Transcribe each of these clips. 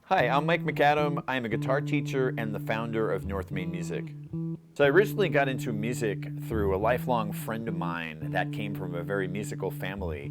Hi, I'm Mike McAdam. I'm a guitar teacher and the founder of North Main Music. So I originally got into music through a lifelong friend of mine that came from a very musical family.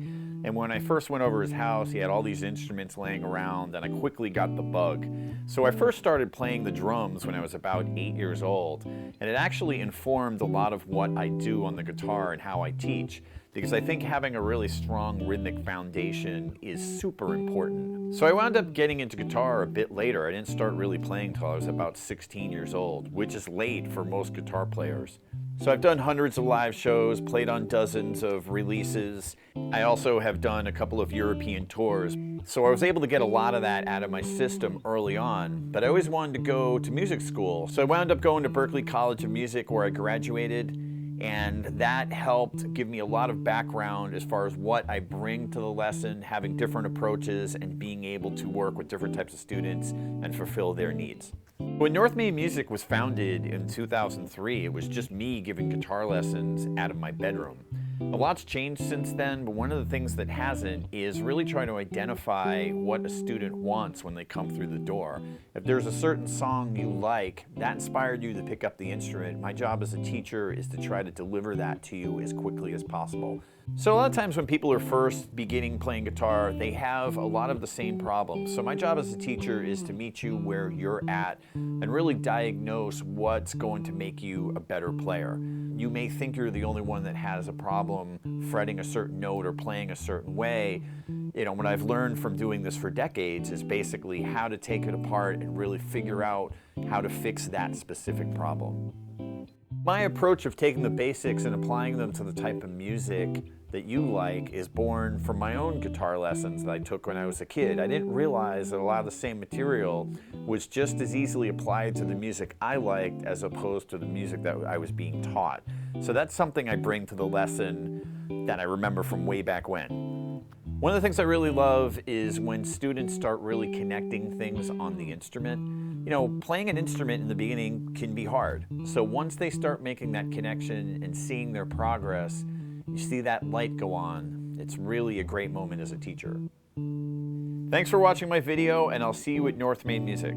And when I first went over his house, he had all these instruments laying around, and I quickly got the bug. So I first started playing the drums when I was about 8 years old, and it actually informed a lot of what I do on the guitar and how I teach, because I think having a really strong rhythmic foundation is super important. So I wound up getting into guitar a bit later. I didn't start really playing until I was about 16 years old, which is late for most guitar players. So I've done hundreds of live shows, played on dozens of releases. I also have done a couple of European tours. So I was able to get a lot of that out of my system early on, but I always wanted to go to music school. So I wound up going to Berklee College of Music, where I graduated, and that helped give me a lot of background as far as what I bring to the lesson, having different approaches and being able to work with different types of students and fulfill their needs. When North Main Music was founded in 2003, it was just me giving guitar lessons out of my bedroom. A lot's changed since then, but one of the things that hasn't is really trying to identify what a student wants when they come through the door. If there's a certain song you like, that inspired you to pick up the instrument, my job as a teacher is to try to deliver that to you as quickly as possible. So a lot of times when people are first beginning playing guitar, they have a lot of the same problems. So my job as a teacher is to meet you where you're at and really diagnose what's going to make you a better player. You may think you're the only one that has a problem fretting a certain note or playing a certain way. What I've learned from doing this for decades is basically how to take it apart and really figure out how to fix that specific problem. My approach of taking the basics and applying them to the type of music that you like is born from my own guitar lessons that I took when I was a kid. I didn't realize that a lot of the same material was just as easily applied to the music I liked as opposed to the music that I was being taught. So that's something I bring to the lesson that I remember from way back when. One of the things I really love is when students start really connecting things on the instrument. Playing an instrument in the beginning can be hard. So once they start making that connection and seeing their progress, you see that light go on. It's really a great moment as a teacher. Thanks for watching my video, and I'll see you at North Main Music.